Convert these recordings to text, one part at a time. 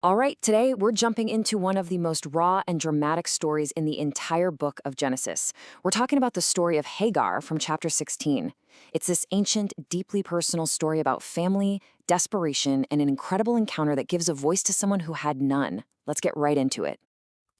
All right, today we're jumping into one of the most raw and dramatic stories in the entire book of Genesis. We're talking about the story of Hagar from chapter 16. It's this ancient, deeply personal story about family, desperation, and an incredible encounter that gives a voice to someone who had none. Let's get right into it.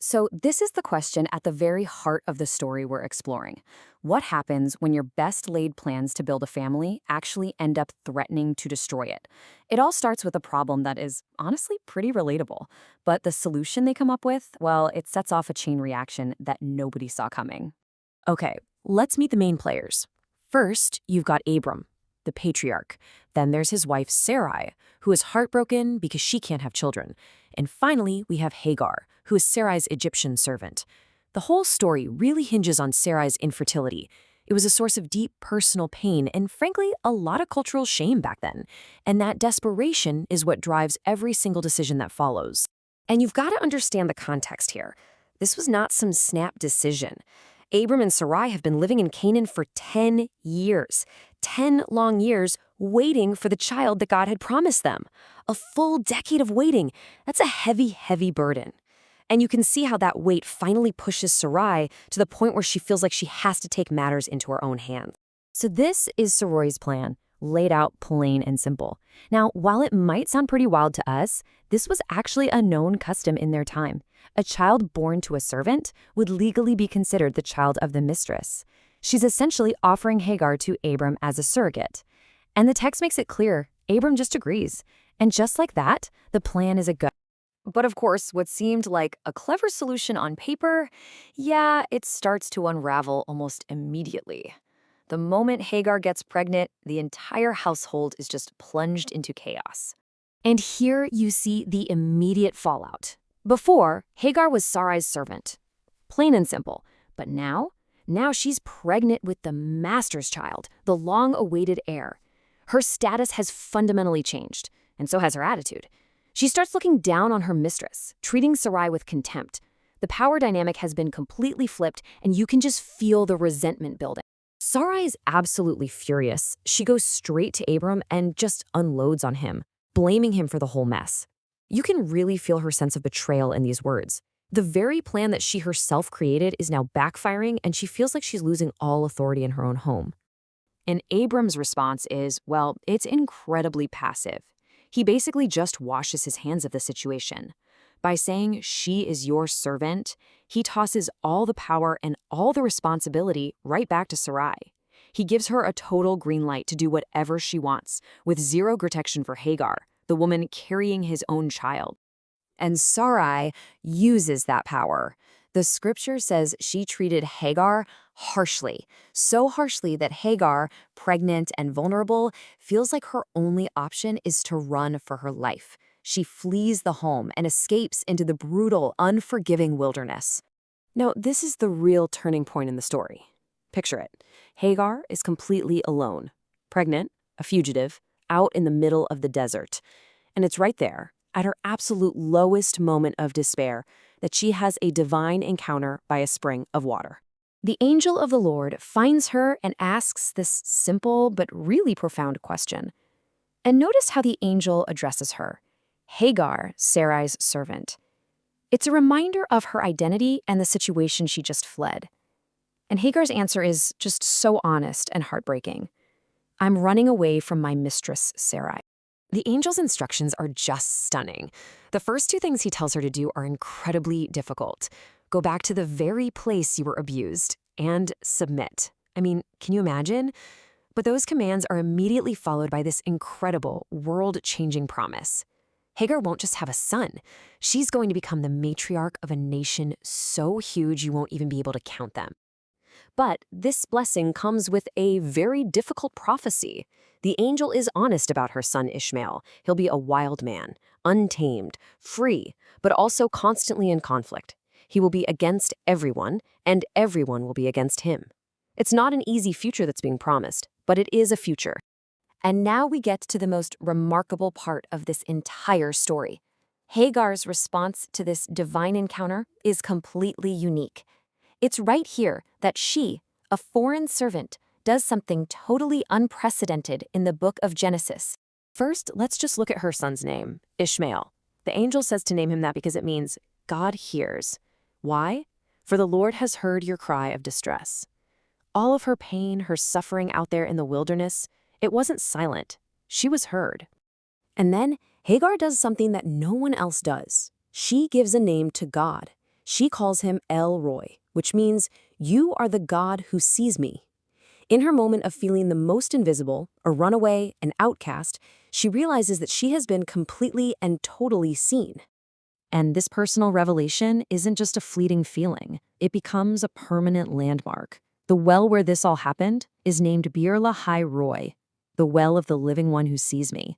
So, this is the question at the very heart of the story we're exploring. What happens when your best laid plans to build a family actually end up threatening to destroy it? It all starts with a problem that is honestly pretty relatable, but the solution they come up with, well, it sets off a chain reaction that nobody saw coming. Okay, let's meet the main players. First, you've got Abram, the patriarch. Then there's his wife, Sarai, who is heartbroken because she can't have children. And finally, we have Hagar, who is Sarai's Egyptian servant. The whole story really hinges on Sarai's infertility. It was a source of deep personal pain and, frankly, a lot of cultural shame back then. And that desperation is what drives every single decision that follows. And you've got to understand the context here. This was not some snap decision. Abram and Sarai have been living in Canaan for 10 years. 10 long years waiting for the child that God had promised them. A full decade of waiting. That's a heavy, heavy burden. And you can see how that weight finally pushes Sarai to the point where she feels like she has to take matters into her own hands. So this is Sarai's plan, laid out plain and simple. Now, while it might sound pretty wild to us, this was actually a known custom in their time. A child born to a servant would legally be considered the child of the mistress. She's essentially offering Hagar to Abram as a surrogate. And the text makes it clear, Abram just agrees. And just like that, the plan is a go. But of course, what seemed like a clever solution on paper, yeah, it starts to unravel almost immediately. The moment Hagar gets pregnant, the entire household is just plunged into chaos. And here you see the immediate fallout. Before, Hagar was Sarai's servant. Plain and simple. But now she's pregnant with the master's child, the long-awaited heir. Her status has fundamentally changed, and so has her attitude. She starts looking down on her mistress, treating Sarai with contempt. The power dynamic has been completely flipped, and you can just feel the resentment building. Sarai is absolutely furious. She goes straight to Abram and just unloads on him, blaming him for the whole mess. You can really feel her sense of betrayal in these words. The very plan that she herself created is now backfiring, and she feels like she's losing all authority in her own home. And Abram's response is, well, it's incredibly passive. He basically just washes his hands of the situation. By saying, she is your servant, he tosses all the power and all the responsibility right back to Sarai. He gives her a total green light to do whatever she wants, with zero protection for Hagar, the woman carrying his own child. And Sarai uses that power. The scripture says she treated Hagar harshly, so harshly that Hagar, pregnant and vulnerable, feels like her only option is to run for her life. She flees the home and escapes into the brutal, unforgiving wilderness. Now, this is the real turning point in the story. Picture it. Hagar is completely alone, pregnant, a fugitive, out in the middle of the desert. And it's right there, at her absolute lowest moment of despair, that she has a divine encounter by a spring of water. The angel of the Lord finds her and asks this simple but really profound question. And notice how the angel addresses her. Hagar, Sarai's servant. It's a reminder of her identity and the situation she just fled. And Hagar's answer is just so honest and heartbreaking. I'm running away from my mistress, Sarai. The angel's instructions are just stunning. The first two things he tells her to do are incredibly difficult. Go back to the very place you were abused and submit. I mean, can you imagine? But those commands are immediately followed by this incredible, world-changing promise. Hagar won't just have a son. She's going to become the matriarch of a nation so huge you won't even be able to count them. But this blessing comes with a very difficult prophecy. The angel is honest about her son Ishmael. He'll be a wild man, untamed, free, but also constantly in conflict. He will be against everyone, and everyone will be against him. It's not an easy future that's being promised, but it is a future. And now we get to the most remarkable part of this entire story. Hagar's response to this divine encounter is completely unique. It's right here that she, a foreign servant, does something totally unprecedented in the book of Genesis. First, let's just look at her son's name, Ishmael. The angel says to name him that because it means God hears. Why? For the Lord has heard your cry of distress. All of her pain, her suffering out there in the wilderness, it wasn't silent. She was heard. And then Hagar does something that no one else does. She gives a name to God. She calls him El Roy, which means, you are the God who sees me. In her moment of feeling the most invisible, a runaway, an outcast, she realizes that she has been completely and totally seen. And this personal revelation isn't just a fleeting feeling. It becomes a permanent landmark. The well where this all happened is named Bir Lahai Roy, the well of the living one who sees me.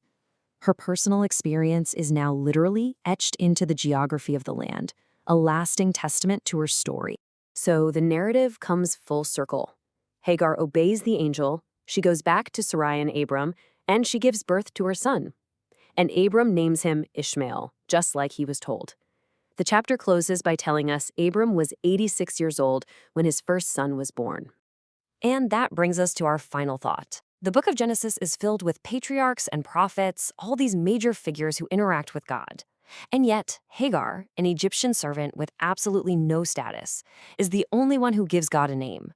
Her personal experience is now literally etched into the geography of the land, a lasting testament to her story. So the narrative comes full circle. Hagar obeys the angel, she goes back to Sarai and Abram, and she gives birth to her son. And Abram names him Ishmael, just like he was told. The chapter closes by telling us Abram was 86 years old when his first son was born. And that brings us to our final thought. The book of Genesis is filled with patriarchs and prophets, all these major figures who interact with God. And yet, Hagar, an Egyptian servant with absolutely no status, is the only one who gives God a name.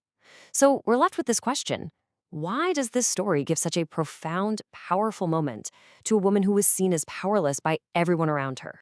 So we're left with this question. Why does this story give such a profound, powerful moment to a woman who was seen as powerless by everyone around her?